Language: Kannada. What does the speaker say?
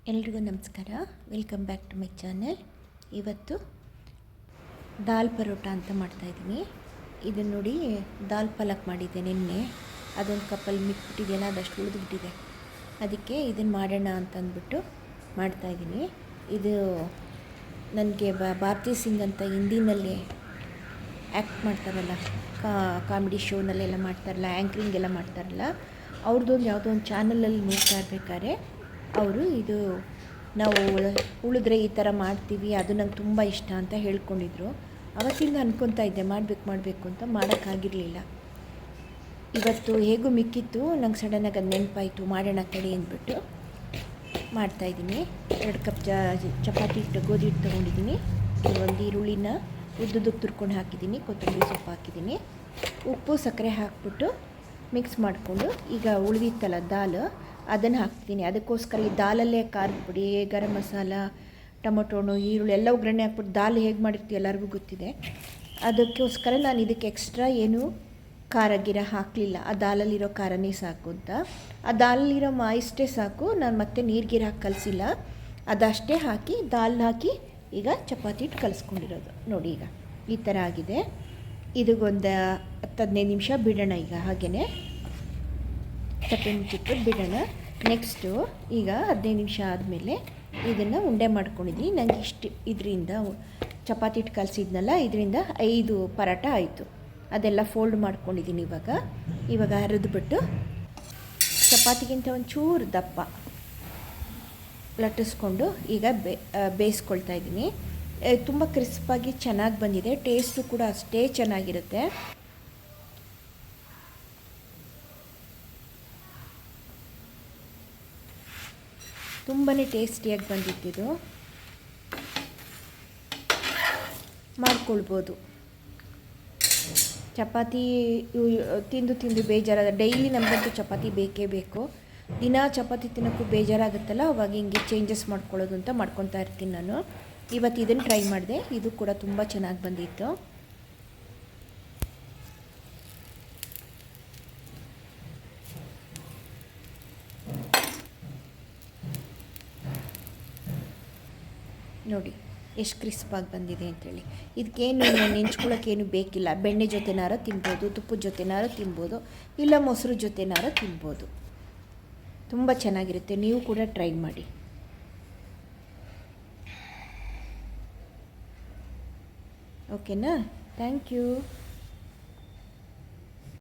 ಎಲ್ರಿಗೂ ನಮಸ್ಕಾರ. Welcome back to my channel. ಇವತ್ತು ದಾಲ್ ಪರೋಟ ಅಂತ ಮಾಡ್ತಾಯಿದ್ದೀನಿ. ಇದನ್ನು ನೋಡಿ, ದಾಲ್ ಪಾಲಕ್ ಮಾಡಿದ್ದೆ ನಿನ್ನೆ. ಅದೊಂದು ಕಪ್ಪಲ್ಲಿ ಮಿಕ್ಬಿಟ್ಟಿದೆಯಲ್ಲ, ಅದಷ್ಟು ಉಳಿದುಬಿಟ್ಟಿದೆ. ಅದಕ್ಕೆ ಇದನ್ನು ಮಾಡೋಣ ಅಂತಂದ್ಬಿಟ್ಟು ಮಾಡ್ತಾಯಿದ್ದೀನಿ. ಇದು ನನಗೆ ಭಾರತಿ ಸಿಂಗ್ ಅಂತ ಹಿಂದಿನಲ್ಲಿ ಆ್ಯಕ್ಟ್ ಮಾಡ್ತಾರಲ್ಲ, ಕಾಮಿಡಿ ಶೋನಲ್ಲೆಲ್ಲ ಮಾಡ್ತಾರಲ್ಲ, ಆ್ಯಂಕರಿಂಗ್ ಎಲ್ಲ ಮಾಡ್ತಾರಲ್ಲ, ಅವ್ರದ್ದೊಂದು ಯಾವುದೋ ಒಂದು ಚಾನಲಲ್ಲಿ ನೋಡ್ತಾ ಇರಬೇಕಾದ್ರೆ ಅವರು ಇದು ನಾವು ಉಳಿದ್ರೆ ಈ ಥರ ಮಾಡ್ತೀವಿ, ಅದು ನಂಗೆ ತುಂಬ ಇಷ್ಟ ಅಂತ ಹೇಳ್ಕೊಂಡಿದ್ರು. ಅವತ್ತಿಂದ ಅನ್ಕೊತಾ ಇದ್ದೆ ಮಾಡಬೇಕು ಅಂತ, ಮಾಡೋಕ್ಕಾಗಿರಲಿಲ್ಲ. ಇವತ್ತು ಹೇಗೂ ಮಿಕ್ಕಿತ್ತು, ನಂಗೆ ಸಡನ್ನಾಗಿ ಅದು ನೆನಪಾಯಿತು, ಮಾಡೋಣ ತಡಿ ಅಂದ್ಬಿಟ್ಟು ಮಾಡ್ತಾಯಿದ್ದೀನಿ. 2 ಕಪ್ ಚಪಾತಿ ಹಿಟ್ಟು, ಗೋಧಿ ಹಿಟ್ಟು ತೊಗೊಂಡಿದ್ದೀನಿ. ಒಂದು ಈರುಳ್ಳಿನ ಉದ್ದುದಕ್ಕೆ ತುರ್ಕೊಂಡು ಹಾಕಿದ್ದೀನಿ, ಕೊತ್ತಂಬರಿ ಸೊಪ್ಪು ಹಾಕಿದ್ದೀನಿ, ಉಪ್ಪು ಸಕ್ಕರೆ ಹಾಕ್ಬಿಟ್ಟು ಮಿಕ್ಸ್ ಮಾಡಿಕೊಂಡು ಈಗ ಉಳಿದಿತ್ತಲ್ಲ ದಾಲ್, ಅದನ್ನು ಹಾಕ್ತೀನಿ. ಅದಕ್ಕೋಸ್ಕರ ಈ ದಾಲಲ್ಲೇ ಖಾರದ ಪುಡಿ, ಗರಂ ಮಸಾಲ, ಟೊಮೊಟೊ ಹಣ್ಣು, ಈರುಳ್ಳಿ ಎಲ್ಲ ಒಗ್ಗರಣೆ ಹಾಕ್ಬಿಟ್ಟು ದಾಲ್ ಹೇಗೆ ಮಾಡಿರ್ತೀವಿ ಎಲ್ಲರಿಗೂ ಗೊತ್ತಿದೆ. ಅದಕ್ಕೋಸ್ಕರ ನಾನು ಇದಕ್ಕೆ ಎಕ್ಸ್ಟ್ರಾ ಏನು ಖಾರ ಗಿರ ಹಾಕಲಿಲ್ಲ. ಆ ದಾಲಲ್ಲಿರೋ ಖಾರನೇ ಸಾಕು ಅಂತ. ಆ ದಾಲಲ್ಲಿರೋ ಇಷ್ಟೇ ಸಾಕು, ನಾನು ಮತ್ತೆ ನೀರು ಹಾಕಿ ಕಲಸಿಲ್ಲ. ಅದಷ್ಟೇ ಹಾಕಿ ದಾಲ್ ಹಾಕಿ ಈಗ ಚಪಾತಿ ಹಿಟ್ಟು ಕಲಿಸ್ಕೊಂಡಿರೋದು ನೋಡಿ. ಈಗ ಈ ಥರ ಆಗಿದೆ. ಇದಕ್ಕೊಂದು 10-15 ನಿಮಿಷ ಬಿಡೋಣ. ಈಗ ಹಾಗೆಯೇ ತಟ್ಟೆ ಮುಚ್ಚಿಟ್ಬಿಟ್ಟು ಬಿಡೋಣ. ನೆಕ್ಸ್ಟು ಈಗ 15 ನಿಮಿಷ ಆದಮೇಲೆ ಇದನ್ನು ಉಂಡೆ ಮಾಡ್ಕೊಂಡಿದ್ದೀನಿ. ನನಗೆ ಇದರಿಂದ ಚಪಾತಿ ಹಿಟ್ಟು ಕಲಸಿದ್ನಲ್ಲ, ಇದರಿಂದ 5 ಪರಾಟ ಆಯಿತು. ಅದೆಲ್ಲ ಫೋಲ್ಡ್ ಮಾಡ್ಕೊಂಡಿದ್ದೀನಿ. ಇವಾಗ ಹರಿದ್ಬಿಟ್ಟು ಚಪಾತಿಗಿಂತ ಒಂಚೂರು ದಪ್ಪ ಲಟ್ಟಿಸ್ಕೊಂಡು ಈಗ ಬೇಯಿಸ್ಕೊಳ್ತಾ ಇದ್ದೀನಿ. ತುಂಬ ಕ್ರಿಸ್ಪಾಗಿ ಚೆನ್ನಾಗಿ ಬಂದಿದೆ. ಟೇಸ್ಟು ಕೂಡ ಅಷ್ಟೇ ಚೆನ್ನಾಗಿರುತ್ತೆ. ತುಂಬಾ ಟೇಸ್ಟಿಯಾಗಿ ಬಂದಿದ್ದು. ಮಾಡ್ಕೊಳ್ಬೋದು. ಚಪಾತಿ ತಿಂದು ಬೇಜಾರಾದ, ಡೈಲಿ ನಮಗಂತೂ ಚಪಾತಿ ಬೇಕೇ ಬೇಕು. ದಿನ ಚಪಾತಿ ತಿನ್ನೋಕ್ಕೂ ಬೇಜಾರಾಗುತ್ತಲ್ಲ, ಅವಾಗ ಹಿಂಗೆ ಚೇಂಜಸ್ ಮಾಡ್ಕೊಳ್ಳೋದು ಅಂತ ಮಾಡ್ಕೊತಾ ಇರ್ತೀನಿ ನಾನು. ಇವತ್ತು ಇದನ್ನು ಟ್ರೈ ಮಾಡಿದೆ. ಇದು ಕೂಡ ತುಂಬ ಚೆನ್ನಾಗಿ ಬಂದಿತ್ತು. ನೋಡಿ ಎಷ್ಟು ಕ್ರಿಸ್ಪಾಗಿ ಬಂದಿದೆ ಅಂಥೇಳಿ. ಇದಕ್ಕೇನು ನೆಂಚ್ಕೊಳ್ಳೋಕ್ಕೇನು ಬೇಕಿಲ್ಲ. ಬೆಣ್ಣೆ ಜೊತೆನಾರ ತಿನ್ಬೋದು, ತುಪ್ಪದ ಜೊತೆನಾರ ತಿನ್ಬೋದು, ಇಲ್ಲ ಮೊಸರು ಜೊತೆನಾರ ತಿನ್ಬೋದು. ತುಂಬ ಚೆನ್ನಾಗಿರುತ್ತೆ. ನೀವು ಕೂಡ ಟ್ರೈ ಮಾಡಿ. ಓಕೆನಾ? Thank you.